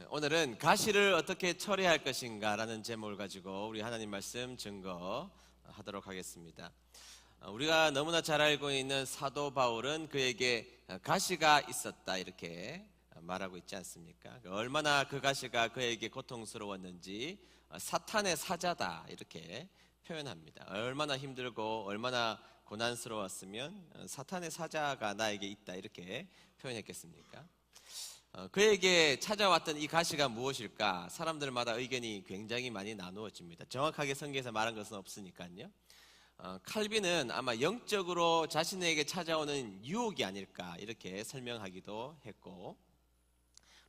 오늘은 가시를 어떻게 처리할 것인가라는 제목을 가지고 우리 하나님 말씀 증거하도록 하겠습니다. 우리가 너무나 잘 알고 있는 사도 바울은 그에게 가시가 있었다 이렇게 말하고 있지 않습니까? 얼마나 그 가시가 그에게 고통스러웠는지 사탄의 사자다 이렇게 표현합니다. 얼마나 힘들고 얼마나 고난스러웠으면 사탄의 사자가 나에게 있다 이렇게 표현했겠습니까? 그에게 찾아왔던 이 가시가 무엇일까? 사람들마다 의견이 굉장히 많이 나누어집니다. 정확하게 성경에서 말한 것은 없으니까요. 칼빈은 아마 영적으로 자신에게 찾아오는 유혹이 아닐까 이렇게 설명하기도 했고,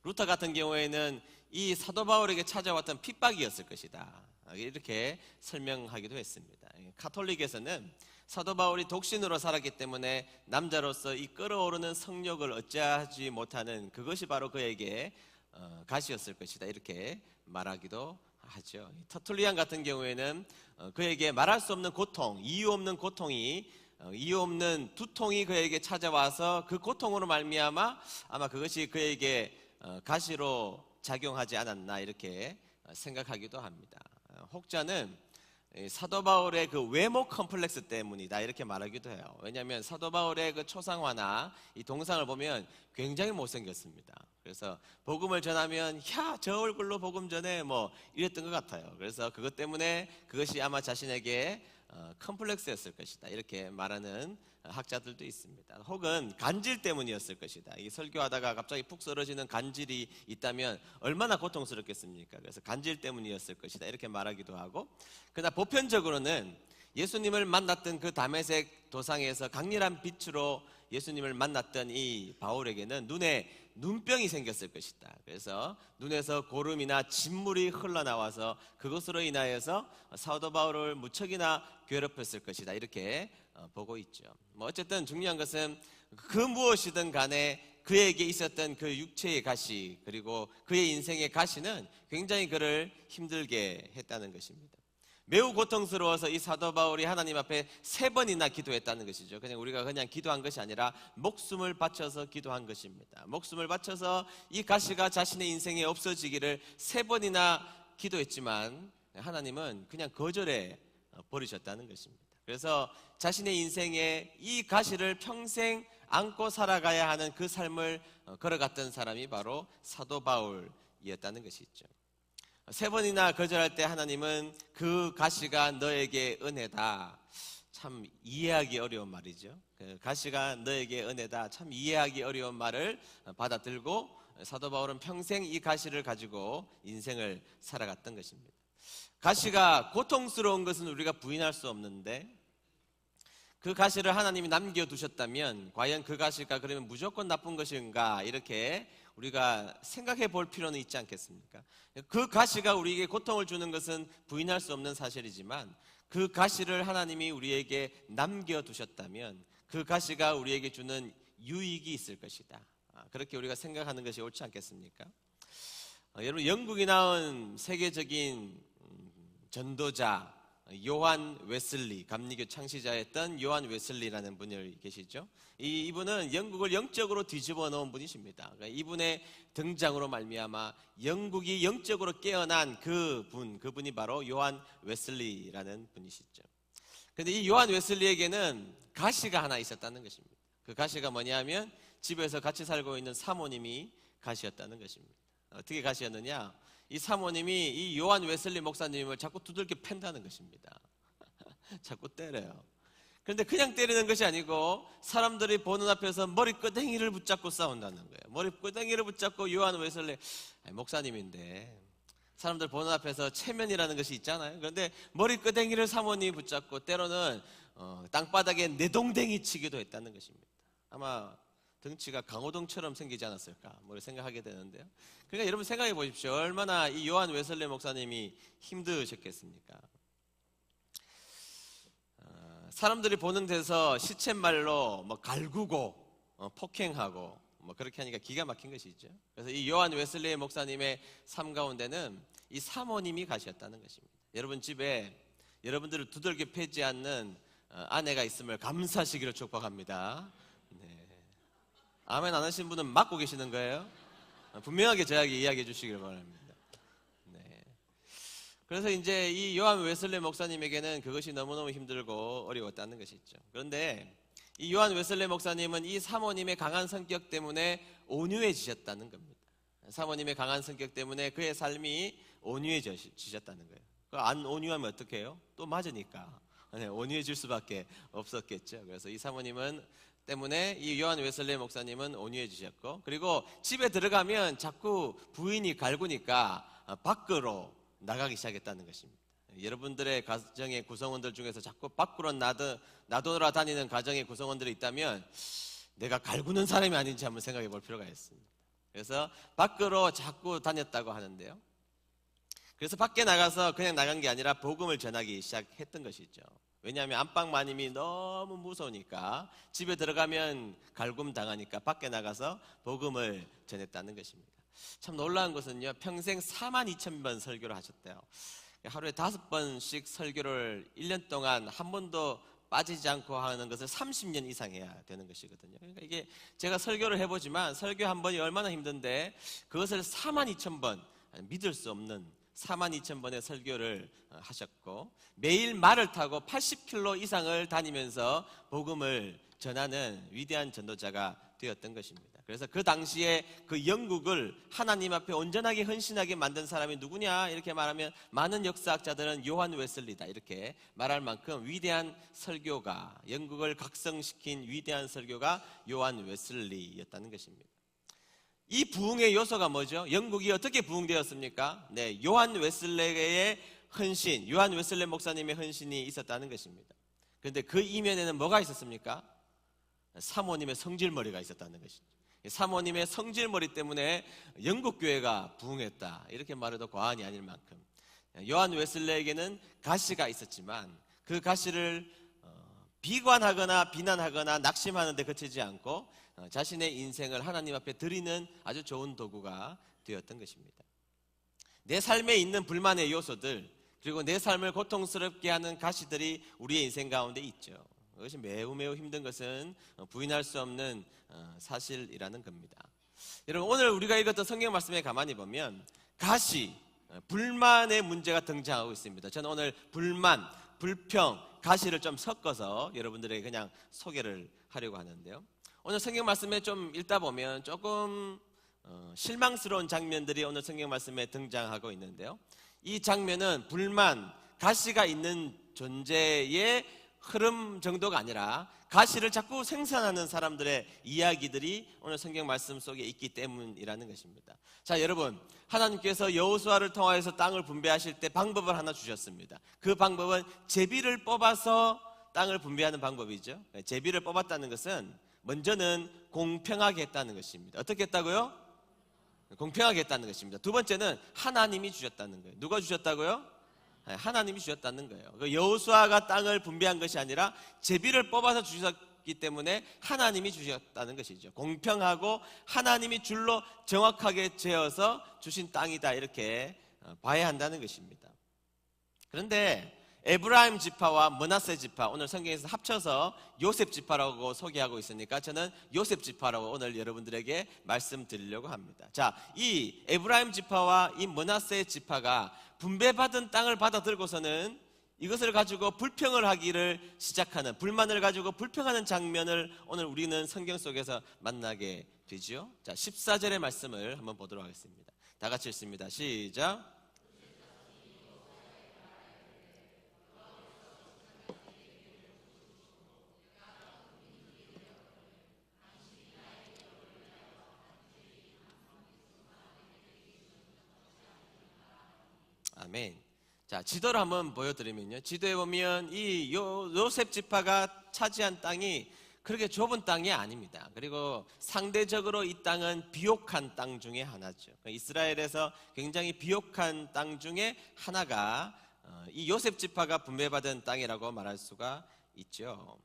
루터 같은 경우에는 이 사도 바울에게 찾아왔던 핍박이었을 것이다 이렇게 설명하기도 했습니다. 가톨릭에서는 사도 바울이 독신으로 살았기 때문에 남자로서 이 끓어오르는 성욕을 어찌하지 못하는 그것이 바로 그에게 가시였을 것이다 이렇게 말하기도 하죠. 터툴리안 같은 경우에는 그에게 말할 수 없는 고통, 이유 없는 고통이, 이유 없는 두통이 그에게 찾아와서 그 고통으로 말미암아 아마 그것이 그에게 가시로 작용하지 않았나 이렇게 생각하기도 합니다. 혹자는 사도 바울의 그 외모 컴플렉스 때문이다 이렇게 말하기도 해요. 왜냐하면 사도 바울의 그 초상화나 이 동상을 보면 굉장히 못생겼습니다. 그래서 복음을 전하면 저 얼굴로 복음 전해 뭐 이랬던 것 같아요. 그래서 그것 때문에 그것이 아마 자신에게 컴플렉스였을 것이다 이렇게 말하는 학자들도 있습니다. 혹은 간질 때문이었을 것이다. 이 설교하다가 갑자기 푹 쓰러지는 간질이 있다면 얼마나 고통스럽겠습니까? 그래서 간질 때문이었을 것이다 이렇게 말하기도 하고, 그러나 보편적으로는 예수님을 만났던 그 다메섹 도상에서 강렬한 빛으로 예수님을 만났던 이 바울에게는 눈에 눈병이 생겼을 것이다. 그래서 눈에서 고름이나 진물이 흘러나와서 그것으로 인하여서 사도 바울을 무척이나 괴롭혔을 것이다 이렇게 보고 있죠. 어쨌든 중요한 것은 그 무엇이든 간에 그에게 있었던 그 육체의 가시, 그리고 그의 인생의 가시는 굉장히 그를 힘들게 했다는 것입니다. 매우 고통스러워서 이 사도 바울이 하나님 앞에 3번이나 기도했다는 것이죠. 우리가 그냥 기도한 것이 아니라 목숨을 바쳐서 기도한 것입니다. 목숨을 바쳐서 이 가시가 자신의 인생에 없어지기를 3번이나 기도했지만 하나님은 그냥 거절해 버리셨다는 것입니다. 그래서 자신의 인생에 이 가시를 평생 안고 살아가야 하는 그 삶을 걸어갔던 사람이 바로 사도 바울이었다는 것이죠. 3번이나 거절할 때 하나님은 그 가시가 너에게 은혜다. 참 이해하기 어려운 말이죠. 그 가시가 너에게 은혜다. 참 이해하기 어려운 말을 받아들고 사도 바울은 평생 이 가시를 가지고 인생을 살아갔던 것입니다. 가시가 고통스러운 것은 우리가 부인할 수 없는데, 그 가시를 하나님이 남겨두셨다면 과연 그 가시가 그러면 무조건 나쁜 것인가 이렇게 우리가 생각해 볼 필요는 있지 않겠습니까? 그 가시가 우리에게 고통을 주는 것은 부인할 수 없는 사실이지만, 그 가시를 하나님이 우리에게 남겨두셨다면 그 가시가 우리에게 주는 유익이 있을 것이다. 그렇게 우리가 생각하는 것이 옳지 않겠습니까? 여러분, 영국이 낳은 세계적인 전도자 요한 웨슬리, 감리교 창시자였던 요한 웨슬리라는 분이 계시죠. 이분은 영국을 영적으로 뒤집어 놓은 분이십니다. 그러니까 이분의 등장으로 말미암아 영국이 영적으로 깨어난 그분이 바로 요한 웨슬리라는 분이시죠. 그런데 이 요한 웨슬리에게는 가시가 하나 있었다는 것입니다. 그 가시가 뭐냐면 집에서 같이 살고 있는 사모님이 가시였다는 것입니다. 어떻게 가시였느냐? 이 사모님이 이 요한 웨슬리 목사님을 자꾸 두들겨 팬다는 것입니다. 자꾸 때려요. 그런데 그냥 때리는 것이 아니고 사람들이 보는 앞에서 머리끄댕이를 붙잡고 싸운다는 거예요. 머리끄댕이를 붙잡고 요한 웨슬리 목사님인데 사람들 보는 앞에서 체면이라는 것이 있잖아요. 그런데 머리끄댕이를 사모님이 붙잡고 때로는 땅바닥에 내동댕이 치기도 했다는 것입니다. 아마 덩치가 강호동처럼 생기지 않았을까 생각하게 되는데요. 그러니까 여러분 생각해 보십시오. 얼마나 이 요한 웨슬리 목사님이 힘드셨겠습니까? 사람들이 보는 데서 시쳇말로 갈구고 폭행하고 그렇게 하니까 기가 막힌 것이 있죠. 그래서 이 요한 웨슬리 목사님의 삶 가운데는 이 사모님이 가셨다는 것입니다. 여러분 집에 여러분들을 두들겨 패지 않는 아내가 있음을 감사하시기를 축복합니다. 아멘 안 하신 분은 맞고 계시는 거예요? 분명하게 저에게 이야기해 주시길 바랍니다. 네. 그래서 이제 이 요한 웨슬레 목사님에게는 그것이 너무너무 힘들고 어려웠다는 것이죠. 그런데 이 요한 웨슬레 목사님은 이 사모님의 강한 성격 때문에 온유해지셨다는 겁니다. 사모님의 강한 성격 때문에 그의 삶이 온유해지셨다는 거예요. 안 온유하면 어떻게 해요? 또 맞으니까 온유해질 수밖에 없었겠죠. 그래서 이 사모님은 때문에 이 요한 웨슬레 목사님은 온유해지셨고, 그리고 집에 들어가면 자꾸 부인이 갈구니까 밖으로 나가기 시작했다는 것입니다. 여러분들의 가정의 구성원들 중에서 자꾸 밖으로 나돌아 다니는 가정의 구성원들이 있다면 내가 갈구는 사람이 아닌지 한번 생각해 볼 필요가 있습니다. 그래서 밖으로 자꾸 다녔다고 하는데요. 그래서 밖에 나가서 그냥 나간 게 아니라 복음을 전하기 시작했던 것이죠. 왜냐하면 안방 마님이 너무 무서우니까 집에 들어가면 갈굼 당하니까 밖에 나가서 복음을 전했다는 것입니다. 참 놀라운 것은요, 평생 42,000번 설교를 하셨대요. 하루에 5번씩 설교를 1년 동안 한 번도 빠지지 않고 하는 것을 30년 이상 해야 되는 것이거든요. 그러니까 이게 제가 설교를 해보지만 설교 한 번이 얼마나 힘든데 그것을 42,000번, 믿을 수 없는 42,000번의 설교를 하셨고, 매일 말을 타고 80km 이상을 다니면서 복음을 전하는 위대한 전도자가 되었던 것입니다. 그래서 그 당시에 그 영국을 하나님 앞에 온전하게 헌신하게 만든 사람이 누구냐 이렇게 말하면 많은 역사학자들은 요한 웨슬리다 이렇게 말할 만큼 위대한 설교가, 영국을 각성시킨 위대한 설교가 요한 웨슬리였다는 것입니다. 이 부흥의 요소가 뭐죠? 영국이 어떻게 부흥되었습니까? 네, 요한 웨슬레의 헌신, 요한 웨슬레 목사님의 헌신이 있었다는 것입니다. 그런데 그 이면에는 뭐가 있었습니까? 사모님의 성질머리가 있었다는 것이죠. 사모님의 성질머리 때문에 영국 교회가 부흥했다 이렇게 말해도 과언이 아닐 만큼 요한 웨슬레에게는 가시가 있었지만 그 가시를 비관하거나 비난하거나 낙심하는 데 그치지 않고 자신의 인생을 하나님 앞에 드리는 아주 좋은 도구가 되었던 것입니다. 내 삶에 있는 불만의 요소들, 그리고 내 삶을 고통스럽게 하는 가시들이 우리의 인생 가운데 있죠. 그것이 매우 힘든 것은 부인할 수 없는 사실이라는 겁니다. 여러분, 오늘 우리가 읽었던 성경 말씀에 가만히 보면 가시, 불만의 문제가 등장하고 있습니다. 저는 오늘 불만, 불평, 가시를 좀 섞어서 여러분들에게 그냥 소개를 하려고 하는데요. 오늘 성경 말씀에 좀 읽다 보면 조금 실망스러운 장면들이 오늘 성경 말씀에 등장하고 있는데요. 이 장면은 불만, 가시가 있는 존재의 흐름 정도가 아니라 가시를 자꾸 생산하는 사람들의 이야기들이 오늘 성경 말씀 속에 있기 때문이라는 것입니다. 자, 여러분, 하나님께서 여호수아를 통하여서 땅을 분배하실 때 방법을 하나 주셨습니다. 그 방법은 제비를 뽑아서 땅을 분배하는 방법이죠. 제비를 뽑았다는 것은 먼저는 공평하게 했다는 것입니다. 어떻게 했다고요? 공평하게 했다는 것입니다. 두 번째는 하나님이 주셨다는 거예요. 누가 주셨다고요? 하나님이 주셨다는 거예요. 여호수아가 땅을 분배한 것이 아니라 제비를 뽑아서 주셨기 때문에 하나님이 주셨다는 것이죠. 공평하고 하나님이 줄로 정확하게 재어서 주신 땅이다 이렇게 봐야 한다는 것입니다. 그런데 에브라임 지파와 므낫세 지파, 오늘 성경에서 합쳐서 요셉 지파라고 소개하고 있으니까 저는 요셉 지파라고 오늘 여러분들에게 말씀드리려고 합니다. 자, 이 에브라임 지파와 이 므낫세 지파가 분배받은 땅을 받아들고서는 이것을 가지고 불평을 하기를 시작하는, 불만을 가지고 불평하는 장면을 오늘 우리는 성경 속에서 만나게 되죠. 자, 14절의 말씀을 한번 보도록 하겠습니다. 다 같이 읽습니다. 시작. 아멘. 자, 지도를 한번 보여드리면요. 지도에 보면 이 요셉 지파가 차지한 땅이 그렇게 좁은 땅이 아닙니다. 그리고 상대적으로 이 땅은 비옥한 땅 중에 하나죠. 이스라엘에서 굉장히 비옥한 땅 중에 하나가 이 요셉 지파가 분배받은 땅이라고 말할 수가 있죠.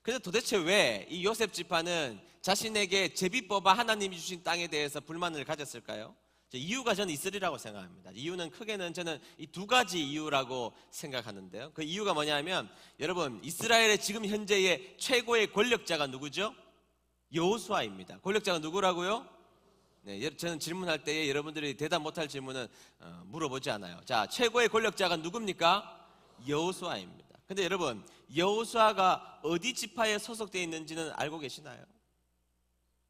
그런데 도대체 왜 이 요셉 지파는 자신에게 제비 뽑아 하나님이 주신 땅에 대해서 불만을 가졌을까요? 이유가 저는 있으리라고 생각합니다. 이유는 크게는 저는 이 두 가지 이유라고 생각하는데요. 그 이유가 뭐냐면, 여러분, 이스라엘의 지금 현재의 최고의 권력자가 누구죠? 여호수아입니다. 권력자가 누구라고요? 네, 저는 질문할 때에 여러분들이 대답 못할 질문은 물어보지 않아요. 자, 최고의 권력자가 누굽니까? 여호수아입니다. 근데 여러분, 여호수아가 어디 지파에 소속되어 있는지는 알고 계시나요?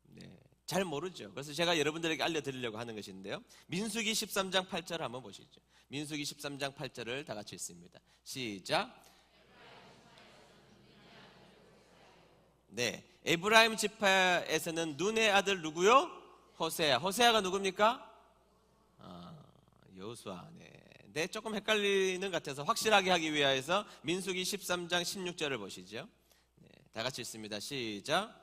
네, 잘 모르죠. 그래서 제가 여러분들에게 알려드리려고 하는 것인데요, 민수기 13장 8절 한번 보시죠. 민수기 13장 8절을 다 같이 읽습니다. 시작. 네, 에브라임 지파에서는 눈의 아들 누구요? 호세아. 호세아가 누굽니까? 여호수아. 네, 조금 헷갈리는 것 같아서 확실하게 하기 위해서 민수기 13장 16절을 보시죠. 네, 다 같이 읽습니다. 시작.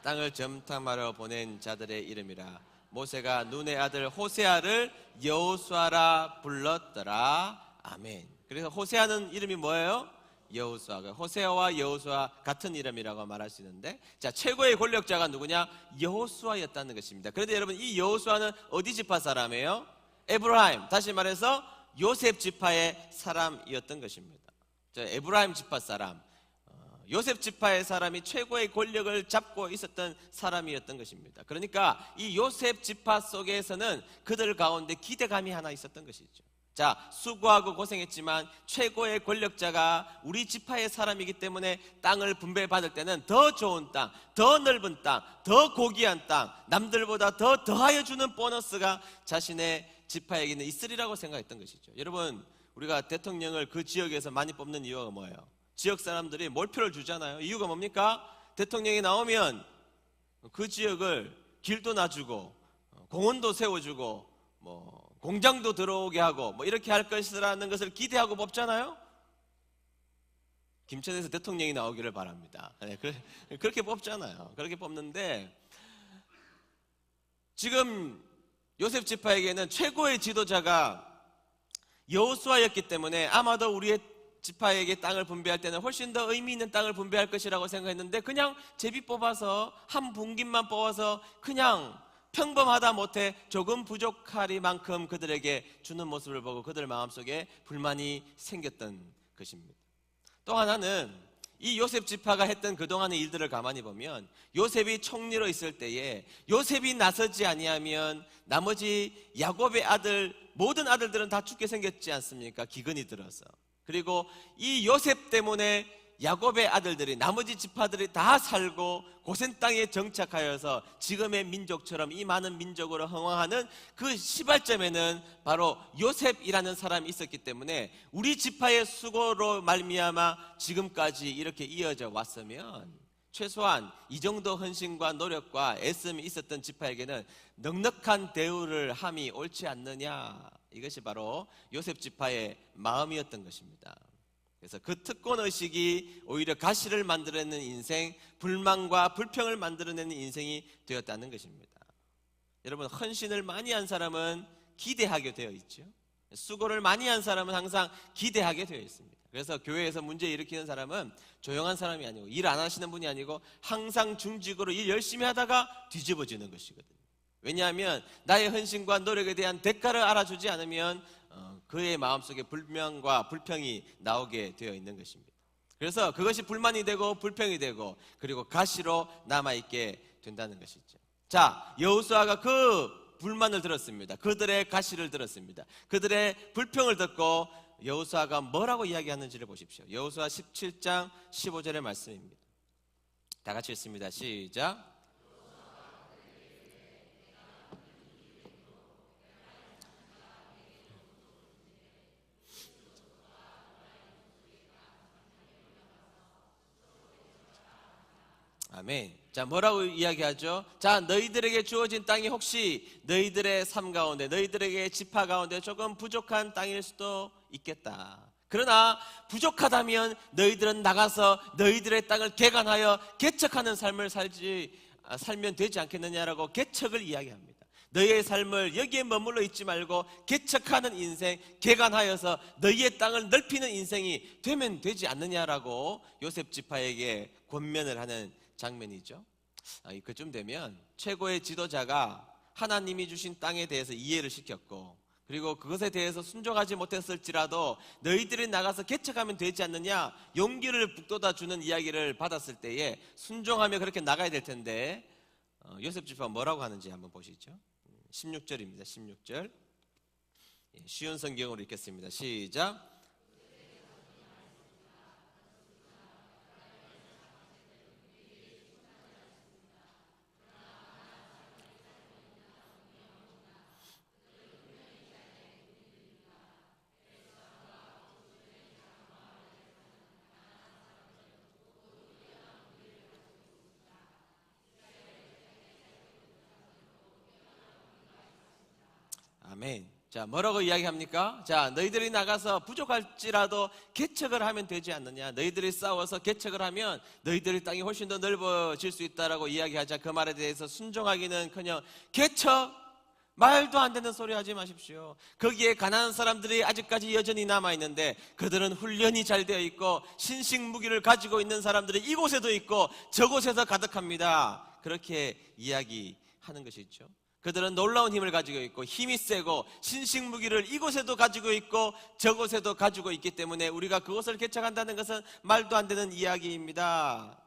땅을 점탐하러 보낸 자들의 이름이라. 모세가 눈의 아들 호세아를 여호수아라 불렀더라. 아멘. 그래서 호세아는 이름이 뭐예요? 여호수아. 호세아와 여호수아 같은 이름이라고 말할 수 있는데, 자, 최고의 권력자가 누구냐? 여호수아였다는 것입니다. 그런데 여러분, 이 여호수아는 어디 지파 사람이에요? 에브라임, 다시 말해서 요셉 지파의 사람이었던 것입니다. 자, 에브라임 지파 사람, 요셉 지파의 사람이 최고의 권력을 잡고 있었던 사람이었던 것입니다. 그러니까 이 요셉 지파 속에서는 그들 가운데 기대감이 하나 있었던 것이죠. 자, 수고하고 고생했지만 최고의 권력자가 우리 지파의 사람이기 때문에 땅을 분배받을 때는 더 좋은 땅, 더 넓은 땅, 더 고귀한 땅, 남들보다 더 더하여 주는 보너스가 자신의 지파에게는 있으리라고 생각했던 것이죠. 여러분, 우리가 대통령을 그 지역에서 많이 뽑는 이유가 뭐예요? 지역 사람들이 몰표를 주잖아요. 이유가 뭡니까? 대통령이 나오면 그 지역을 길도 놔주고 공원도 세워주고 공장도 들어오게 하고 이렇게 할 것이라는 것을 기대하고 뽑잖아요. 김천에서 대통령이 나오기를 바랍니다. 네, 그렇게 뽑잖아요. 그렇게 뽑는데 지금 요셉 지파에게는 최고의 지도자가 여호수아였기 때문에 아마도 우리의 지파에게 땅을 분배할 때는 훨씬 더 의미 있는 땅을 분배할 것이라고 생각했는데, 그냥 제비 뽑아서 한 분깃만 뽑아서 그냥 평범하다 못해 조금 부족하리만큼 그들에게 주는 모습을 보고 그들 마음속에 불만이 생겼던 것입니다. 또 하나는 이 요셉 지파가 했던 그동안의 일들을 가만히 보면, 요셉이 총리로 있을 때에 요셉이 나서지 아니하면 나머지 야곱의 아들, 모든 아들들은 다 죽게 생겼지 않습니까? 기근이 들어서. 그리고 이 요셉 때문에 야곱의 아들들이, 나머지 지파들이 다 살고 고센 땅에 정착하여서 지금의 민족처럼 이 많은 민족으로 흥황하는 그 시발점에는 바로 요셉이라는 사람이 있었기 때문에 우리 지파의 수고로 말미암아 지금까지 이렇게 이어져 왔으면 최소한 이 정도 헌신과 노력과 애씀이 있었던 지파에게는 넉넉한 대우를 함이 옳지 않느냐, 이것이 바로 요셉 지파의 마음이었던 것입니다. 그래서 그 특권의식이 오히려 가시를 만들어내는 인생, 불만과 불평을 만들어내는 인생이 되었다는 것입니다. 여러분, 헌신을 많이 한 사람은 기대하게 되어 있죠. 수고를 많이 한 사람은 항상 기대하게 되어 있습니다. 그래서 교회에서 문제 일으키는 사람은 조용한 사람이 아니고 일 안 하시는 분이 아니고 항상 중직으로 일 열심히 하다가 뒤집어지는 것이거든요. 왜냐하면 나의 헌신과 노력에 대한 대가를 알아주지 않으면 그의 마음속에 불명과 불평이 나오게 되어 있는 것입니다. 그래서 그것이 불만이 되고 불평이 되고 그리고 가시로 남아있게 된다는 것이죠. 자, 여호수아가 그 불만을 들었습니다. 그들의 가시를 들었습니다. 그들의 불평을 듣고 여호수아가 뭐라고 이야기하는지를 보십시오. 여호수아 17장 15절의 말씀입니다. 다 같이 읽습니다. 시작. 아멘. 자, 뭐라고 이야기하죠? 자, 너희들에게 주어진 땅이 혹시 너희들의 삶 가운데, 너희들에게 지파 가운데 조금 부족한 땅일 수도 있겠다. 그러나 부족하다면 너희들은 나가서 너희들의 땅을 개간하여 개척하는 삶을 살면 되지 않겠느냐라고 개척을 이야기합니다. 너희의 삶을 여기에 머물러 있지 말고 개척하는 인생, 개간하여서 너희의 땅을 넓히는 인생이 되면 되지 않느냐라고 요셉 지파에게 권면을 하는 장면이죠. 그쯤 되면 최고의 지도자가 하나님이 주신 땅에 대해서 이해를 시켰고, 그리고 그것에 대해서 순종하지 못했을지라도 너희들이 나가서 개척하면 되지 않느냐, 용기를 북돋아 주는 이야기를 받았을 때에 순종하며 그렇게 나가야 될 텐데 요셉 지파가 뭐라고 하는지 한번 보시죠. 16절입니다. 16절. 쉬운 성경으로 읽겠습니다. 시작. 아멘. 자, 뭐라고 이야기합니까? 자, 너희들이 나가서 부족할지라도 개척을 하면 되지 않느냐? 너희들이 싸워서 개척을 하면 너희들의 땅이 훨씬 더 넓어질 수 있다라고 이야기하자 그 말에 대해서 순종하기는커녕 개척? 말도 안 되는 소리 하지 마십시오. 거기에 가난한 사람들이 아직까지 여전히 남아있는데 그들은 훈련이 잘 되어 있고 신식 무기를 가지고 있는 사람들이 이곳에도 있고 저곳에서 가득합니다. 그렇게 이야기하는 것이죠. 그들은 놀라운 힘을 가지고 있고 힘이 세고 신식 무기를 이곳에도 가지고 있고 저곳에도 가지고 있기 때문에 우리가 그곳을 개척한다는 것은 말도 안 되는 이야기입니다.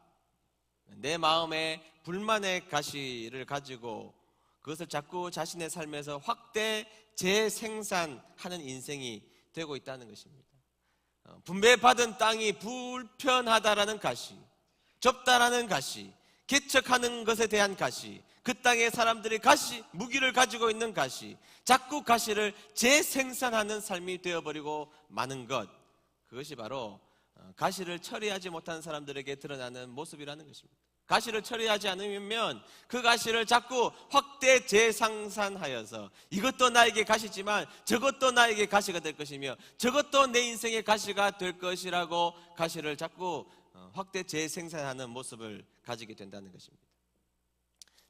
내 마음에 불만의 가시를 가지고 그것을 자꾸 자신의 삶에서 확대 재생산하는 인생이 되고 있다는 것입니다. 분배받은 땅이 불편하다라는 가시, 좁다라는 가시, 개척하는 것에 대한 가시, 그 땅에 사람들이 가시, 무기를 가지고 있는 가시, 자꾸 가시를 재생산하는 삶이 되어버리고 마는 것, 그것이 바로 가시를 처리하지 못한 사람들에게 드러나는 모습이라는 것입니다. 가시를 처리하지 않으면 그 가시를 자꾸 확대 재생산하여서 이것도 나에게 가시지만 저것도 나에게 가시가 될 것이며 저것도 내 인생의 가시가 될 것이라고 가시를 자꾸 확대 재생산하는 모습을 가지게 된다는 것입니다.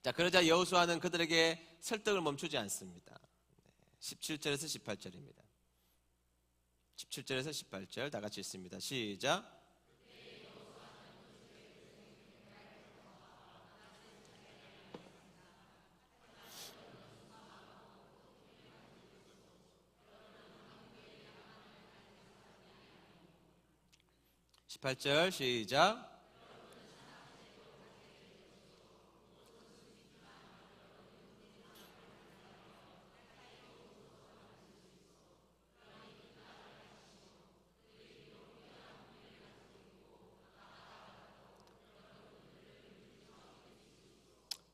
자, 그러자 여호수아는 그들에게 설득을 멈추지 않습니다. 17절에서 18절입니다. 17절에서 18절 다 같이 읽습니다. 시작. 18절 시작.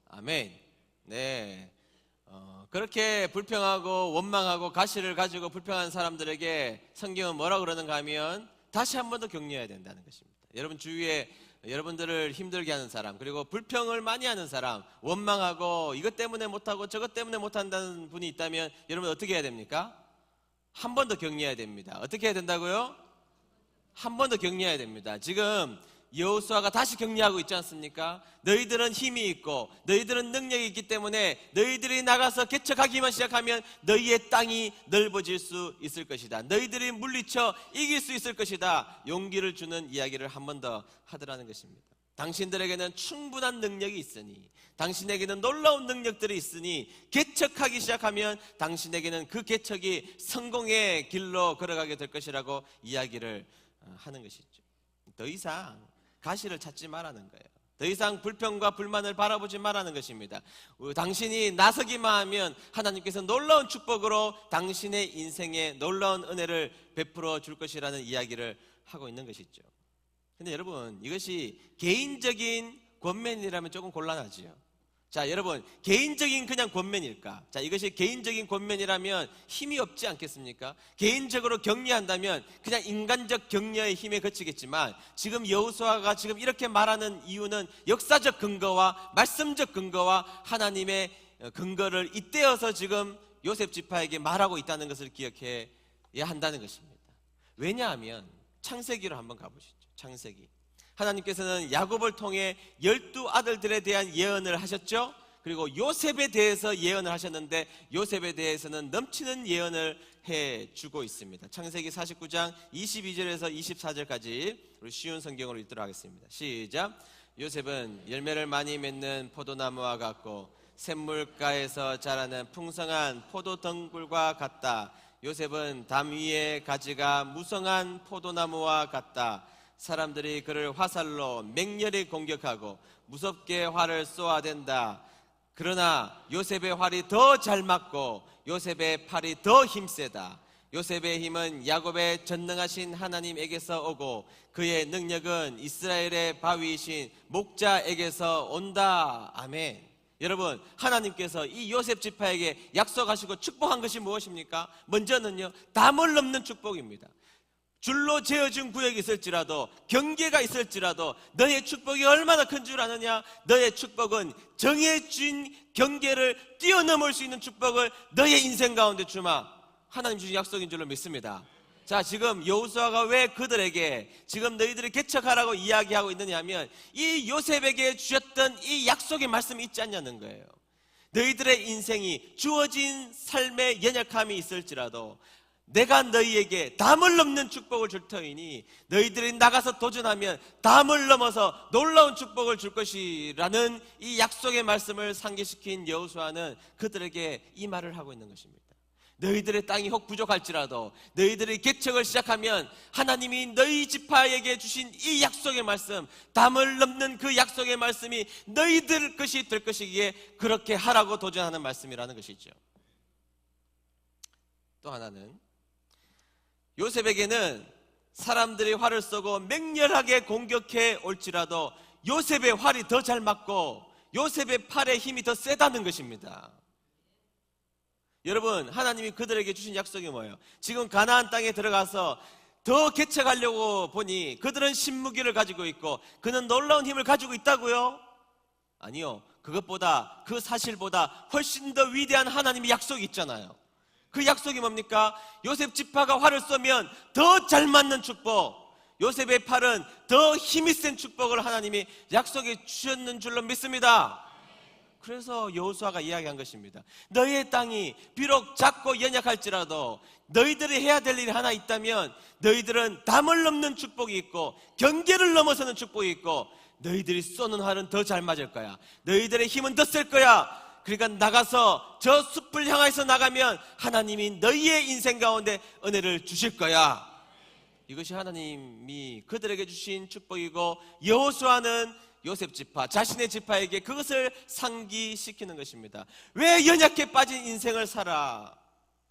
아멘. 네. 그렇게 불평하고 원망하고 가시를 가지고 불평한 사람들에게 성경은 뭐라고 그러는가 하면 다시 한 번 더 격려해야 된다는 것입니다. 여러분 주위에 여러분들을 힘들게 하는 사람, 그리고 불평을 많이 하는 사람, 원망하고 이것 때문에 못하고 저것 때문에 못한다는 분이 있다면 여러분 어떻게 해야 됩니까? 한 번 더 격려해야 됩니다. 어떻게 해야 된다고요? 한 번 더 격려해야 됩니다. 지금 여호수아가 다시 격려하고 있지 않습니까? 너희들은 힘이 있고 너희들은 능력이 있기 때문에 너희들이 나가서 개척하기만 시작하면 너희의 땅이 넓어질 수 있을 것이다. 너희들이 물리쳐 이길 수 있을 것이다. 용기를 주는 이야기를 한 번 더 하더라는 것입니다. 당신들에게는 충분한 능력이 있으니, 당신에게는 놀라운 능력들이 있으니 개척하기 시작하면 당신에게는 그 개척이 성공의 길로 걸어가게 될 것이라고 이야기를 하는 것이죠. 더 이상 가시를 찾지 말라는 거예요. 더 이상 불평과 불만을 바라보지 말라는 것입니다. 당신이 나서기만 하면 하나님께서 놀라운 축복으로 당신의 인생에 놀라운 은혜를 베풀어 줄 것이라는 이야기를 하고 있는 것이죠. 근데 여러분, 이것이 개인적인 권면이라면 조금 곤란하지요. 자, 여러분, 개인적인 그냥 권면일까? 자, 이것이 개인적인 권면이라면 힘이 없지 않겠습니까? 개인적으로 격려한다면 그냥 인간적 격려의 힘에 그치겠지만, 지금 여호수아가 지금 이렇게 말하는 이유는 역사적 근거와 말씀적 근거와 하나님의 근거를 잇대어서 지금 요셉 지파에게 말하고 있다는 것을 기억해야 한다는 것입니다. 왜냐하면 창세기로 한번 가보시죠. 창세기. 하나님께서는 야곱을 통해 12아들들에 대한 예언을 하셨죠. 그리고 요셉에 대해서 예언을 하셨는데 요셉에 대해서는 넘치는 예언을 해주고 있습니다. 창세기 49장 22절에서 24절까지 우리 쉬운 성경으로 읽도록 하겠습니다. 시작. 요셉은 열매를 많이 맺는 포도나무와 같고 샘물가에서 자라는 풍성한 포도 덩굴과 같다. 요셉은 담 위에 가지가 무성한 포도나무와 같다. 사람들이 그를 화살로 맹렬히 공격하고 무섭게 활을 쏘아댄다. 그러나 요셉의 활이 더 잘 맞고 요셉의 팔이 더 힘세다. 요셉의 힘은 야곱의 전능하신 하나님에게서 오고 그의 능력은 이스라엘의 바위이신 목자에게서 온다. 아멘. 여러분, 하나님께서 이 요셉 지파에게 약속하시고 축복한 것이 무엇입니까? 먼저는요, 담을 넘는 축복입니다. 줄로 재어준 구역이 있을지라도, 경계가 있을지라도 너의 축복이 얼마나 큰 줄 아느냐? 너의 축복은 정해진 경계를 뛰어넘을 수 있는 축복을 너의 인생 가운데 주마, 하나님 주신 약속인 줄로 믿습니다. 자, 지금 여호수아가 왜 그들에게 지금 너희들이 개척하라고 이야기하고 있느냐 하면 이 요셉에게 주셨던 이 약속의 말씀이 있지 않냐는 거예요. 너희들의 인생이 주어진 삶의 연약함이 있을지라도 내가 너희에게 담을 넘는 축복을 줄 터이니 너희들이 나가서 도전하면 담을 넘어서 놀라운 축복을 줄 것이라는 이 약속의 말씀을 상기시킨 여호수아는 그들에게 이 말을 하고 있는 것입니다. 너희들의 땅이 혹 부족할지라도 너희들이 개척을 시작하면 하나님이 너희 지파에게 주신 이 약속의 말씀, 담을 넘는 그 약속의 말씀이 너희들 것이 될 것이기에 그렇게 하라고 도전하는 말씀이라는 것이죠. 또 하나는 요셉에게는 사람들이 활을 쏘고 맹렬하게 공격해 올지라도 요셉의 활이 더 잘 맞고 요셉의 팔의 힘이 더 세다는 것입니다. 여러분, 하나님이 그들에게 주신 약속이 뭐예요? 지금 가나안 땅에 들어가서 더 개척하려고 보니 그들은 신무기를 가지고 있고 그는 놀라운 힘을 가지고 있다고요? 아니요. 그것보다, 그 사실보다 훨씬 더 위대한 하나님의 약속이 있잖아요. 그 약속이 뭡니까? 요셉 지파가 활을 쏘면 더 잘 맞는 축복, 요셉의 팔은 더 힘이 센 축복을 하나님이 약속해 주셨는 줄로 믿습니다. 그래서 여호수아가 이야기한 것입니다. 너희의 땅이 비록 작고 연약할지라도 너희들이 해야 될 일이 하나 있다면 너희들은 담을 넘는 축복이 있고 경계를 넘어서는 축복이 있고 너희들이 쏘는 활은 더 잘 맞을 거야. 너희들의 힘은 더 셀 거야. 그러니까 나가서 저 숲을 향해서 나가면 하나님이 너희의 인생 가운데 은혜를 주실 거야. 이것이 하나님이 그들에게 주신 축복이고 여호수아는 요셉 지파, 자신의 지파에게 그것을 상기시키는 것입니다. 왜 연약해 빠진 인생을 살아?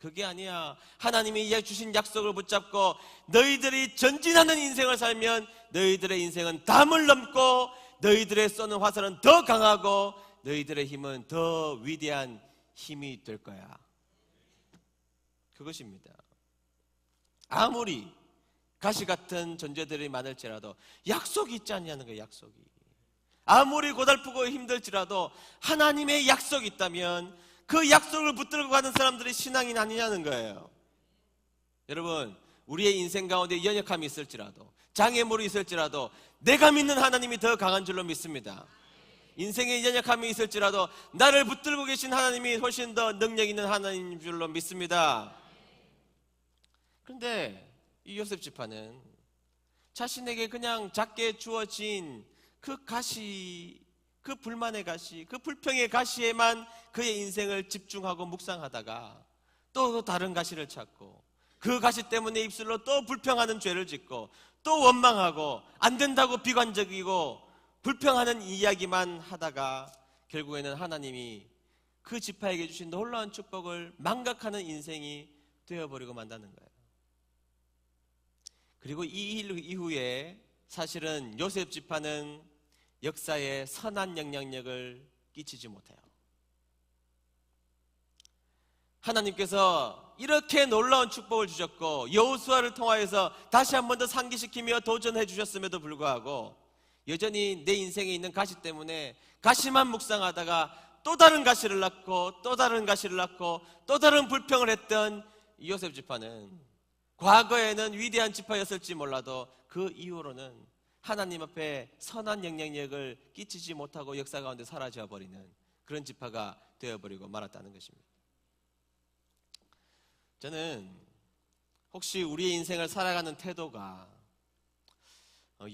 그게 아니야. 하나님이 주신 약속을 붙잡고 너희들이 전진하는 인생을 살면 너희들의 인생은 담을 넘고 너희들의 쏘는 화살은 더 강하고 너희들의 힘은 더 위대한 힘이 될 거야. 그것입니다. 아무리 가시 같은 존재들이 많을지라도 약속이 있지 않냐는 거예요. 약속이. 아무리 고달프고 힘들지라도 하나님의 약속이 있다면 그 약속을 붙들고 가는 사람들이 신앙인 아니냐는 거예요. 여러분, 우리의 인생 가운데 연약함이 있을지라도 장애물이 있을지라도 내가 믿는 하나님이 더 강한 줄로 믿습니다. 인생에 연약함이 있을지라도 나를 붙들고 계신 하나님이 훨씬 더 능력 있는 하나님인 줄로 믿습니다. 그런데 이 요셉 지파는 자신에게 그냥 작게 주어진 그 가시, 그 불만의 가시, 그 불평의 가시에만 그의 인생을 집중하고 묵상하다가 또 다른 가시를 찾고 그 가시 때문에 입술로 또 불평하는 죄를 짓고 또 원망하고 안 된다고 비관적이고 불평하는 이야기만 하다가 결국에는 하나님이 그 지파에게 주신 놀라운 축복을 망각하는 인생이 되어버리고 만다는 거예요. 그리고 이 일 이후에 사실은 요셉 지파는 역사에 선한 영향력을 끼치지 못해요. 하나님께서 이렇게 놀라운 축복을 주셨고 여호수아를 통하여서 다시 한 번 더 상기시키며 도전해 주셨음에도 불구하고 여전히 내 인생에 있는 가시 때문에 가시만 묵상하다가 또 다른 가시를 낳고 또 다른 가시를 낳고 또 다른 불평을 했던 요셉 지파는 과거에는 위대한 지파였을지 몰라도 그 이후로는 하나님 앞에 선한 영향력을 끼치지 못하고 역사 가운데 사라져 버리는 그런 지파가 되어버리고 말았다는 것입니다. 저는 혹시 우리의 인생을 살아가는 태도가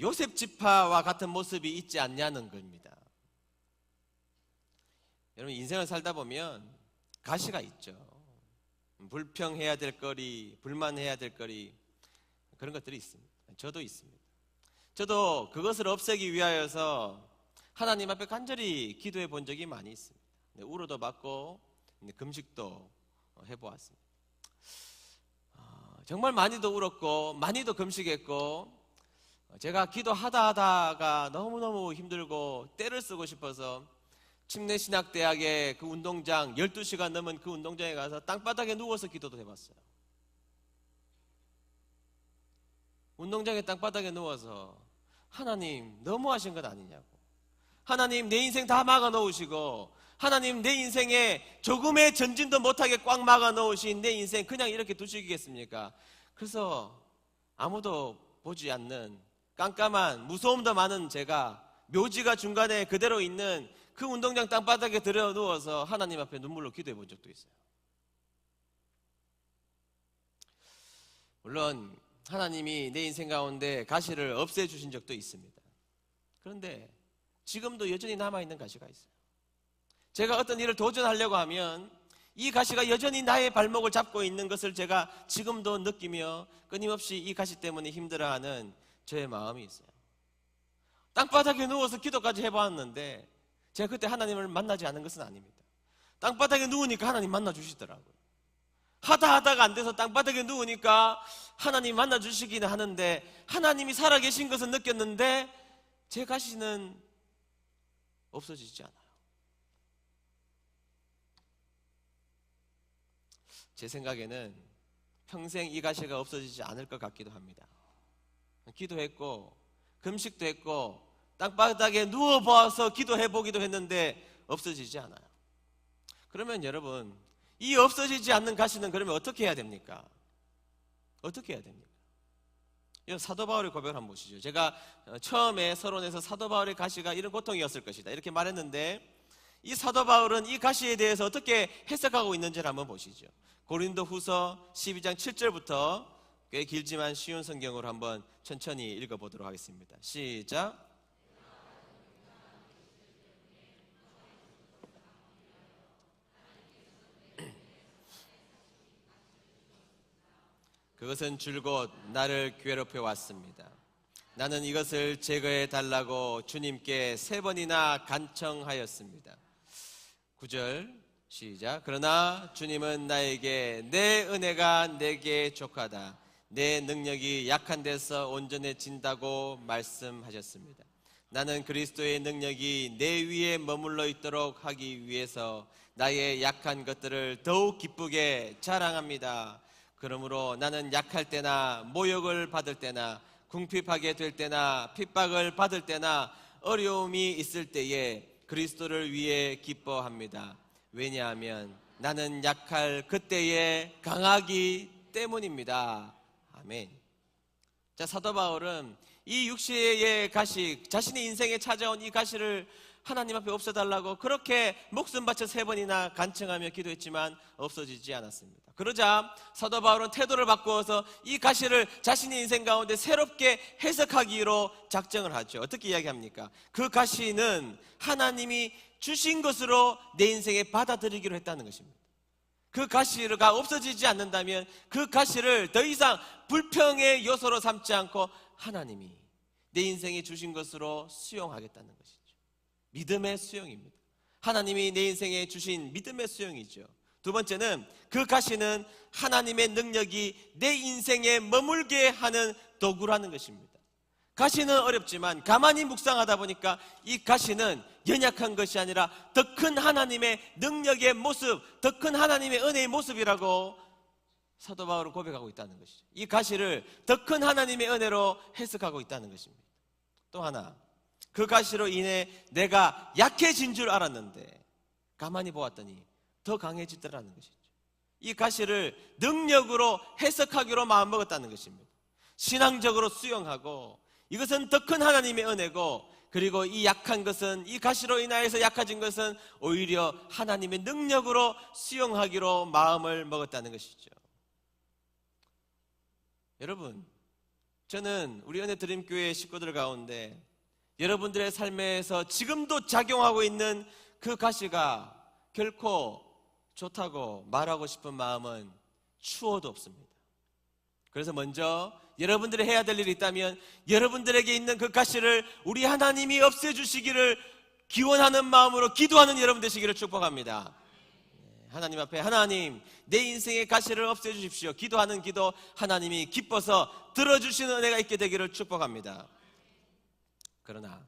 요셉 지파와 같은 모습이 있지 않냐는 겁니다. 여러분, 인생을 살다 보면 가시가 있죠. 불평해야 될 거리, 불만해야 될 거리, 그런 것들이 있습니다. 저도 있습니다. 저도 그것을 없애기 위하여서 하나님 앞에 간절히 기도해 본 적이 많이 있습니다. 우로도 받고 금식도 해보았습니다. 정말 많이도 울었고 많이도 금식했고, 제가 기도하다가 너무너무 힘들고 때를 쓰고 싶어서 침례신학대학의 그 운동장 12시간 넘은 그 운동장에 가서 땅바닥에 누워서 기도도 해봤어요. 운동장의 땅바닥에 누워서 하나님 너무하신 것 아니냐고, 하나님 내 인생 다 막아 놓으시고, 하나님 내 인생에 조금의 전진도 못하게 꽉 막아 놓으신 내 인생 그냥 이렇게 두시겠습니까? 그래서 아무도 보지 않는 깜깜한 무서움도 많은 제가 묘지가 중간에 그대로 있는 그 운동장 땅바닥에 들어 누워서 하나님 앞에 눈물로 기도해 본 적도 있어요. 물론 하나님이 내 인생 가운데 가시를 없애주신 적도 있습니다. 그런데 지금도 여전히 남아있는 가시가 있어요. 제가 어떤 일을 도전하려고 하면 이 가시가 여전히 나의 발목을 잡고 있는 것을 제가 지금도 느끼며 끊임없이 이 가시 때문에 힘들어하는 저의 마음이 있어요. 땅바닥에 누워서 기도까지 해봤는데 제가 그때 하나님을 만나지 않은 것은 아닙니다. 땅바닥에 누우니까 하나님 만나주시더라고요. 하다가 안 돼서 땅바닥에 누우니까 하나님 만나주시기는 하는데, 하나님이 살아계신 것은 느꼈는데 제 가시는 없어지지 않아요. 제 생각에는 평생 이 가시가 없어지지 않을 것 같기도 합니다. 기도했고 금식도 했고 땅바닥에 누워보아서 기도해보기도 했는데 없어지지 않아요. 그러면 여러분, 이 없어지지 않는 가시는 그러면 어떻게 해야 됩니까? 어떻게 해야 됩니까? 이 사도 바울의 고백을 한번 보시죠. 제가 처음에 서론에서 사도 바울의 가시가 이런 고통이었을 것이다 이렇게 말했는데, 이 사도 바울은 이 가시에 대해서 어떻게 해석하고 있는지를 한번 보시죠. 고린도 후서 12장 7절부터 꽤 길지만 쉬운 성경으로 한번 천천히 읽어보도록 하겠습니다. 시작. 그것은 줄곧 나를 괴롭혀 왔습니다. 나는 이것을 제거해 달라고 주님께 3번이나 간청하였습니다. 9절 시작. 그러나 주님은 나에게 내 은혜가 내게 족하다, 내 능력이 약한 데서 온전해진다고 말씀하셨습니다. 나는 그리스도의 능력이 내 위에 머물러 있도록 하기 위해서 나의 약한 것들을 더욱 기쁘게 자랑합니다. 그러므로 나는 약할 때나 모욕을 받을 때나 궁핍하게 될 때나 핍박을 받을 때나 어려움이 있을 때에 그리스도를 위해 기뻐합니다. 왜냐하면 나는 약할 그때에 강하기 때문입니다. 아멘. 자, 사도 바울은 이 육체의 가시, 자신의 인생에 찾아온 이 가시를 하나님 앞에 없애달라고 그렇게 목숨 바쳐 3번이나 간청하며 기도했지만 없어지지 않았습니다. 그러자 사도 바울은 태도를 바꾸어서 이 가시를 자신의 인생 가운데 새롭게 해석하기로 작정을 하죠. 어떻게 이야기합니까? 그 가시는 하나님이 주신 것으로 내 인생에 받아들이기로 했다는 것입니다. 그 가시가 없어지지 않는다면 그 가시를 더 이상 불평의 요소로 삼지 않고 하나님이 내 인생에 주신 것으로 수용하겠다는 것이죠. 믿음의 수용입니다. 하나님이 내 인생에 주신 믿음의 수용이죠. 두 번째는 그 가시는 하나님의 능력이 내 인생에 머물게 하는 도구라는 것입니다. 가시는 어렵지만 가만히 묵상하다 보니까 이 가시는 연약한 것이 아니라 더 큰 하나님의 능력의 모습, 더 큰 하나님의 은혜의 모습이라고 사도 바울은 고백하고 있다는 것이죠. 이 가시를 더 큰 하나님의 은혜로 해석하고 있다는 것입니다. 또 하나, 그 가시로 인해 내가 약해진 줄 알았는데 가만히 보았더니 더 강해지더라는 것이죠. 이 가시를 능력으로 해석하기로 마음먹었다는 것입니다. 신앙적으로 수용하고 이것은 더 큰 하나님의 은혜고, 그리고 이 약한 것은, 이 가시로 인하여서 약해진 것은 오히려 하나님의 능력으로 수용하기로 마음을 먹었다는 것이죠. 여러분, 저는 우리 은혜드림교회 식구들 가운데 여러분들의 삶에서 지금도 작용하고 있는 그 가시가 결코 좋다고 말하고 싶은 마음은 추호도 없습니다. 그래서 먼저 여러분들이 해야 될 일이 있다면 여러분들에게 있는 그 가시를 우리 하나님이 없애주시기를 기원하는 마음으로 기도하는 여러분 되시기를 축복합니다. 하나님 앞에, 하나님 내 인생의 가시를 없애주십시오. 기도하는 기도 하나님이 기뻐서 들어주시는 은혜가 있게 되기를 축복합니다. 그러나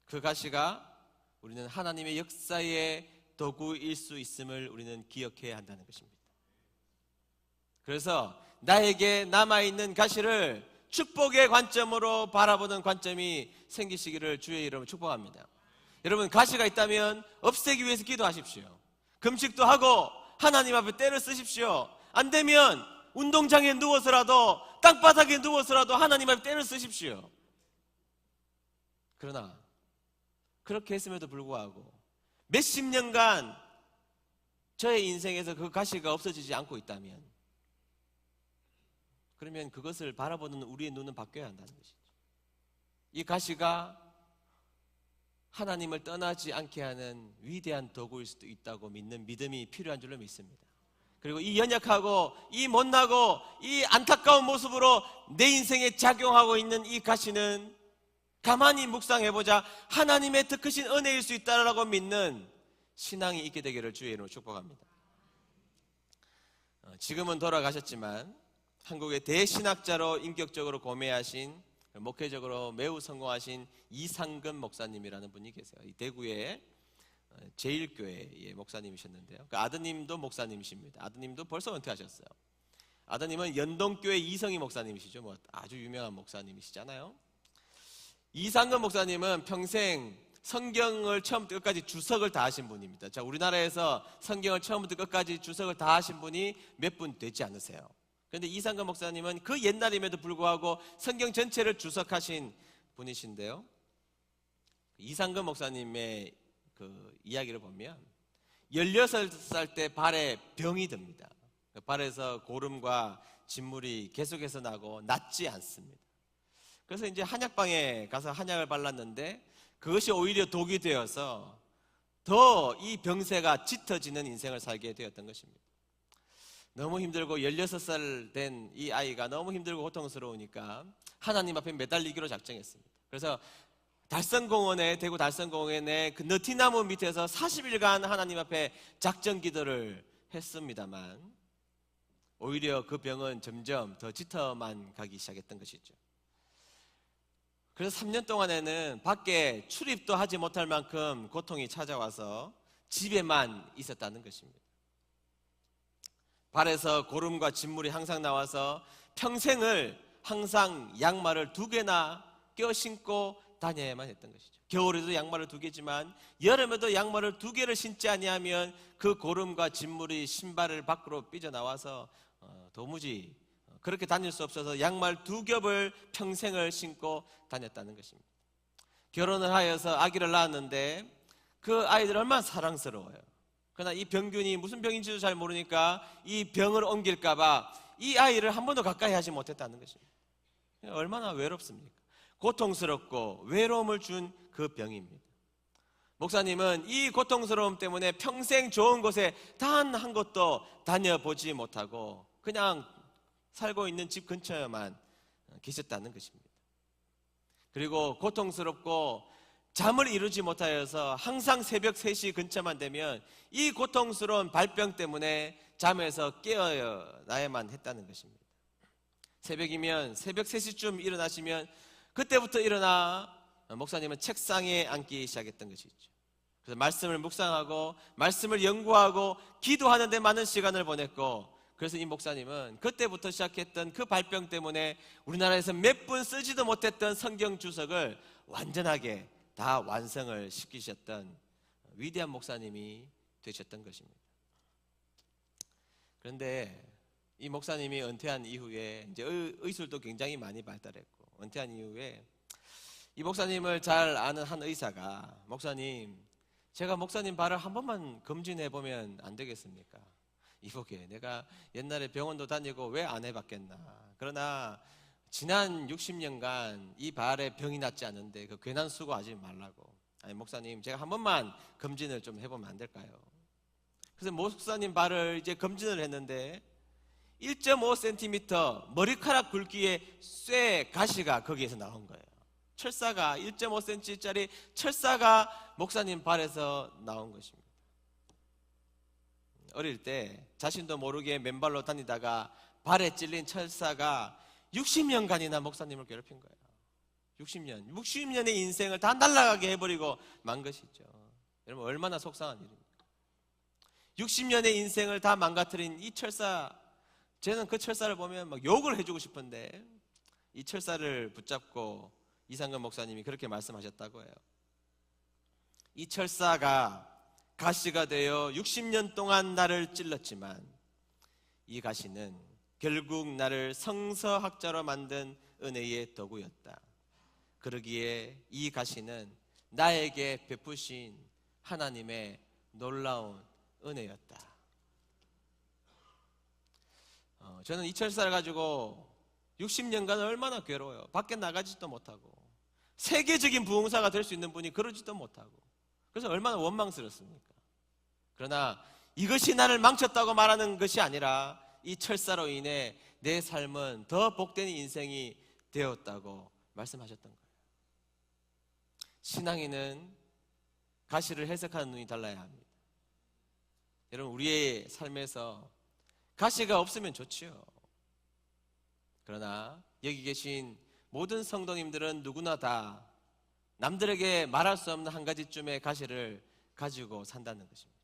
그 가시가 우리는 하나님의 역사의 도구일 수 있음을 우리는 기억해야 한다는 것입니다. 그래서 나에게 남아있는 가시를 축복의 관점으로 바라보는 관점이 생기시기를 주의 이름으로 축복합니다. 여러분, 가시가 있다면 없애기 위해서 기도하십시오. 금식도 하고 하나님 앞에 때를 쓰십시오. 안 되면 운동장에 누워서라도, 땅바닥에 누워서라도 하나님 앞에 때를 쓰십시오. 그러나 그렇게 했음에도 불구하고 몇십 년간 저의 인생에서 그 가시가 없어지지 않고 있다면, 그러면 그것을 바라보는 우리의 눈은 바뀌어야 한다는 것이죠. 이 가시가 하나님을 떠나지 않게 하는 위대한 도구일 수도 있다고 믿는 믿음이 필요한 줄로 믿습니다. 그리고 이 연약하고 이 못나고 이 안타까운 모습으로 내 인생에 작용하고 있는 이 가시는 가만히 묵상해보자 하나님의 더 크신 은혜일 수 있다라고 믿는 신앙이 있게 되기를 주의 이름으로 축복합니다. 지금은 돌아가셨지만 한국의 대신학자로 인격적으로 고매하신, 목회적으로 매우 성공하신 이상근 목사님이라는 분이 계세요. 이 대구의 제일교회의 목사님이셨는데요. 그 아드님도 목사님이십니다. 아드님도 벌써 은퇴하셨어요. 아드님은 연동교회 이성희 목사님이시죠. 아주 유명한 목사님이시잖아요. 이상근 목사님은 평생 성경을 처음부터 끝까지 주석을 다 하신 분입니다. 자, 우리나라에서 성경을 처음부터 끝까지 주석을 다 하신 분이 몇 분 되지 않으세요. 그런데 이상근 목사님은 그 옛날임에도 불구하고 성경 전체를 주석하신 분이신데요. 이상근 목사님의 그 이야기를 보면 16살 때 발에 병이 듭니다. 발에서 고름과 진물이 계속해서 나고 낫지 않습니다. 그래서 이제 한약방에 가서 한약을 발랐는데 그것이 오히려 독이 되어서 더 이 병세가 짙어지는 인생을 살게 되었던 것입니다. 너무 힘들고 16살 된 이 아이가 너무 힘들고 고통스러우니까 하나님 앞에 매달리기로 작정했습니다. 그래서 달성공원에, 대구 달성공원에 그 너티나무 밑에서 40일간 하나님 앞에 작정 기도를 했습니다만 오히려 그 병은 점점 더 짙어만 가기 시작했던 것이죠. 그래서 3년 동안에는 밖에 출입도 하지 못할 만큼 고통이 찾아와서 집에만 있었다는 것입니다. 발에서 고름과 진물이 항상 나와서 평생을 항상 양말을 2개나 껴 신고 다녀야만 했던 것이죠. 겨울에도 양말을 2개지만 여름에도 양말을 2개를 신지 아니하면 그 고름과 진물이 신발을 밖으로 삐져나와서 도무지 그렇게 다닐 수 없어서 양말 2겹을 평생을 신고 다녔다는 것입니다. 결혼을 하여서 아기를 낳았는데 그 아이들 얼마나 사랑스러워요. 그러나 이 병균이 무슨 병인지도 잘 모르니까 이 병을 옮길까봐 이 아이를 한 번도 가까이 하지 못했다는 것입니다. 얼마나 외롭습니까? 고통스럽고 외로움을 준 그 병입니다. 목사님은 이 고통스러움 때문에 평생 좋은 곳에 단 한 곳도 다녀보지 못하고 그냥 살고 있는 집 근처에만 계셨다는 것입니다. 그리고 고통스럽고 잠을 이루지 못하여서 항상 새벽 3시 근처만 되면 이 고통스러운 발병 때문에 잠에서 깨어나야만 했다는 것입니다. 새벽이면 새벽 3시쯤 일어나시면 그때부터 일어나 목사님은 책상에 앉기 시작했던 것이죠. 그래서 말씀을 묵상하고 말씀을 연구하고 기도하는 데 많은 시간을 보냈고, 그래서 이 목사님은 그때부터 시작했던 그 발병 때문에 우리나라에서 몇 분 쓰지도 못했던 성경 주석을 완전하게 다 완성을 시키셨던 위대한 목사님이 되셨던 것입니다. 그런데 이 목사님이 은퇴한 이후에 이제 의술도 굉장히 많이 발달했고, 은퇴한 이후에 이 목사님을 잘 아는 한 의사가, 목사님, 제가 목사님 발을 한 번만 검진해 보면 안 되겠습니까? 이보게, 내가 옛날에 병원도 다니고 왜 안 해봤겠나. 그러나 지난 60년간 이 발에 병이 낫지 않는데 그 괜한 수고하지 말라고. 아니 목사님, 제가 한 번만 검진을 좀 해보면 안 될까요? 그래서 목사님 발을 이제 검진을 했는데 1.5cm 머리카락 굵기의 쇠 가시가 거기에서 나온 거예요. 철사가 1.5cm짜리 철사가 목사님 발에서 나온 것입니다. 어릴 때 자신도 모르게 맨발로 다니다가 발에 찔린 철사가 60년간이나 목사님을 괴롭힌 거예요. 60년의 인생을 다 날아가게 해버리고 만 것이죠. 여러분 얼마나 속상한 일입니까? 60년의 인생을 다 망가뜨린 이 철사, 저는 그 철사를 보면 막 욕을 해주고 싶은데 이 철사를 붙잡고 이상근 목사님이 그렇게 말씀하셨다고 해요. 이 철사가 가시가 되어 60년 동안 나를 찔렀지만 이 가시는 결국 나를 성서학자로 만든 은혜의 도구였다. 그러기에 이 가시는 나에게 베푸신 하나님의 놀라운 은혜였다. 저는 이 철사를 가지고 60년간 얼마나 괴로워요. 밖에 나가지도 못하고 세계적인 부흥사가 될 수 있는 분이 그러지도 못하고 그래서 얼마나 원망스럽습니까? 그러나 이것이 나를 망쳤다고 말하는 것이 아니라 이 철사로 인해 내 삶은 더 복된 인생이 되었다고 말씀하셨던 거예요. 신앙인은 가시를 해석하는 눈이 달라야 합니다. 여러분 우리의 삶에서 가시가 없으면 좋지요. 그러나 여기 계신 모든 성도님들은 누구나 다 남들에게 말할 수 없는 한 가지쯤의 가시를 가지고 산다는 것입니다.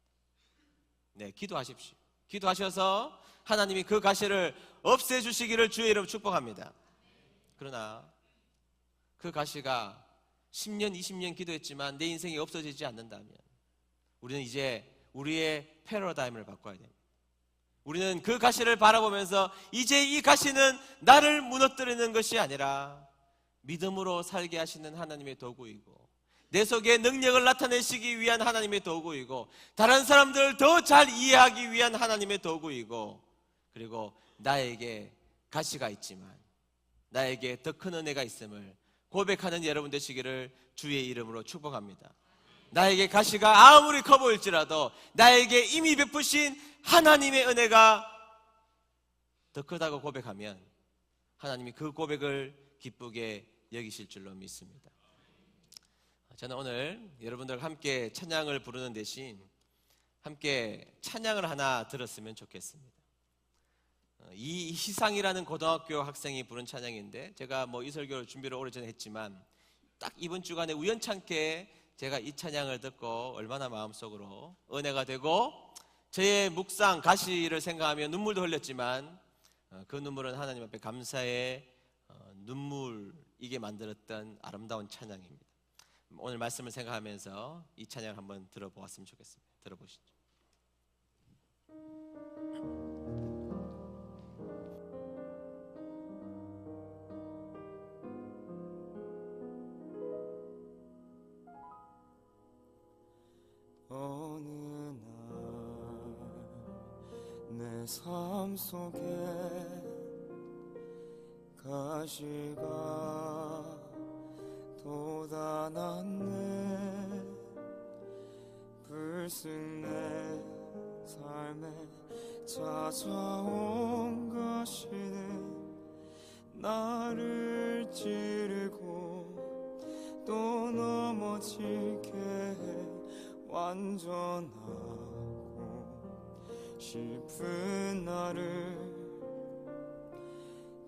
네, 기도하십시오. 기도하셔서 하나님이 그 가시를 없애주시기를 주의 이름으로 축복합니다. 그러나 그 가시가 10년, 20년 기도했지만 내 인생이 없어지지 않는다면 우리는 이제 우리의 패러다임을 바꿔야 됩니다. 우리는 그 가시를 바라보면서 이제 이 가시는 나를 무너뜨리는 것이 아니라 믿음으로 살게 하시는 하나님의 도구이고 내 속에 능력을 나타내시기 위한 하나님의 도구이고 다른 사람들을 더 잘 이해하기 위한 하나님의 도구이고 그리고 나에게 가시가 있지만 나에게 더 큰 은혜가 있음을 고백하는 여러분 되시기를 주의 이름으로 축복합니다. 나에게 가시가 아무리 커 보일지라도 나에게 이미 베푸신 하나님의 은혜가 더 크다고 고백하면 하나님이 그 고백을 기쁘게 여기실 줄로 믿습니다. 저는 오늘 여러분들과 함께 찬양을 부르는 대신 함께 찬양을 하나 들었으면 좋겠습니다. 이 희상이라는 고등학교 학생이 부른 찬양인데 제가 이 설교를 준비를 오래전에 했지만 딱 이번 주간에 우연찮게 제가 이 찬양을 듣고 얼마나 마음속으로 은혜가 되고 저의 묵상 가시를 생각하며 눈물도 흘렸지만 그 눈물은 하나님 앞에 감사의 눈물이게 만들었던 아름다운 찬양입니다. 오늘 말씀을 생각하면서 이 찬양을 한번 들어보았으면 좋겠습니다. 들어보시죠. 어느 날 내 삶 속에 가시가 돋아났네. 불쑥 내 삶에 찾아온 가시는 나를 찌르고 또 넘어지게 해 완전하고 싶은 나를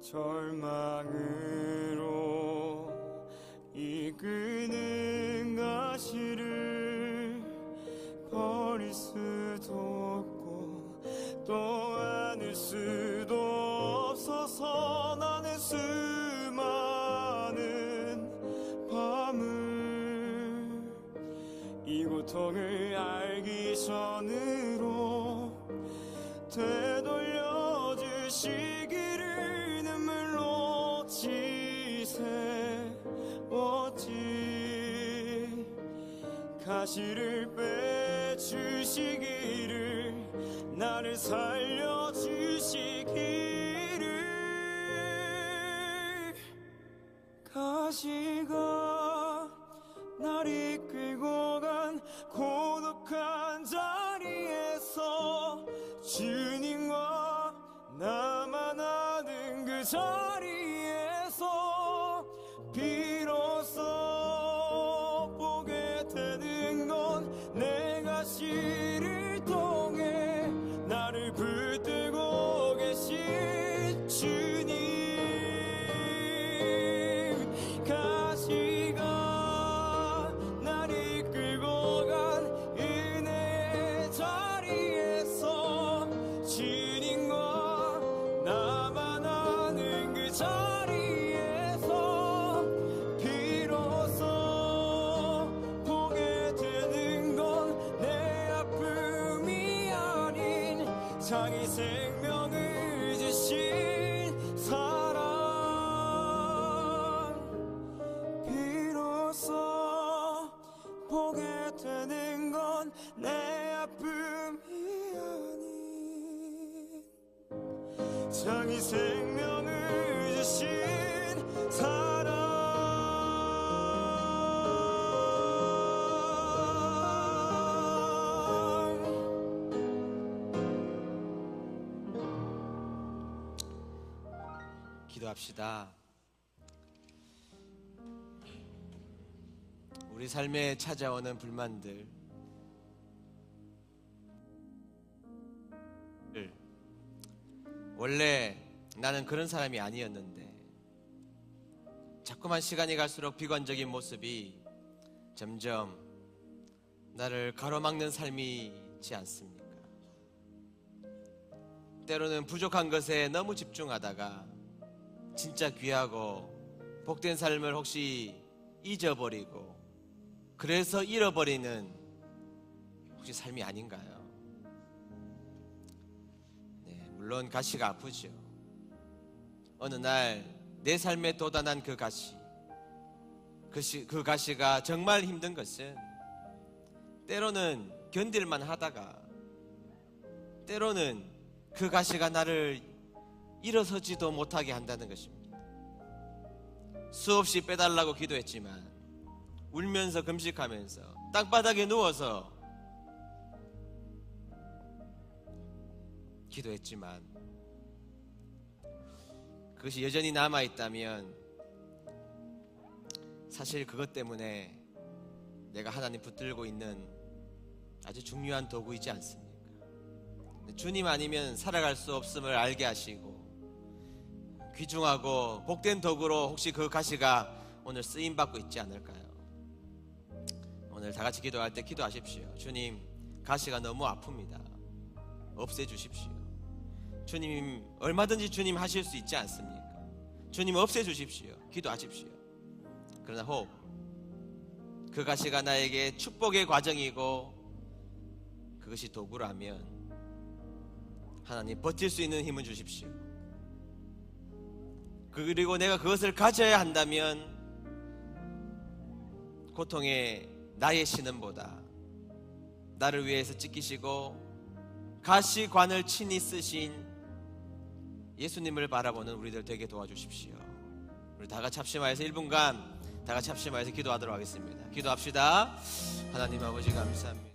절망으로 이끄는 가시를 버릴 수도 없고 또 안을 수도 없어서 나는 수많은 밤을 이 고통을 알기 전으로 되돌려 주시기를 눈물로 지새웠지. 가시를 빼주시기를 나를 살려주시기를. 가시가 날 이끌고 간 고독한 자리에서 주님과 나만 아는 그 자리에서 비로소 자기 생명을 주신 사랑 비로소 보게 되는 건 내 아픔이 아닌 자기 생명을 주신 사랑 기도합시다. 우리 삶에 찾아오는 불만들, 원래 나는 그런 사람이 아니었는데 자꾸만 시간이 갈수록 비관적인 모습이 점점 나를 가로막는 삶이지 않습니까? 때로는 부족한 것에 너무 집중하다가 진짜 귀하고 복된 삶을 혹시 잊어버리고 그래서 잃어버리는 혹시 삶이 아닌가요? 네, 물론 가시가 아프죠. 어느 날 내 삶에 돋아난 그 가시가 정말 힘든 것은 때로는 견딜만 하다가 때로는 그 가시가 나를 일어서지도 못하게 한다는 것입니다. 수없이 빼달라고 기도했지만 울면서 금식하면서 땅바닥에 누워서 기도했지만 그것이 여전히 남아있다면 사실 그것 때문에 내가 하나님 붙들고 있는 아주 중요한 도구이지 않습니까? 주님 아니면 살아갈 수 없음을 알게 하시고 귀중하고 복된 도구로 혹시 그 가시가 오늘 쓰임받고 있지 않을까요? 오늘 다 같이 기도할 때 기도하십시오. 주님, 가시가 너무 아픕니다. 없애주십시오. 주님, 얼마든지 주님 하실 수 있지 않습니까? 주님 없애주십시오. 기도하십시오. 그러나 혹 그 가시가 나에게 축복의 과정이고 그것이 도구라면 하나님 버틸 수 있는 힘을 주십시오. 그리고 내가 그것을 가져야 한다면 고통의 나의 신음보다 나를 위해서 찢기시고 가시관을 친히 쓰신 예수님을 바라보는 우리들 되게 도와주십시오. 우리 다 같이 합심하여서 1분간 다 같이 합심하여서 기도하도록 하겠습니다. 기도합시다. 하나님 아버지 감사합니다.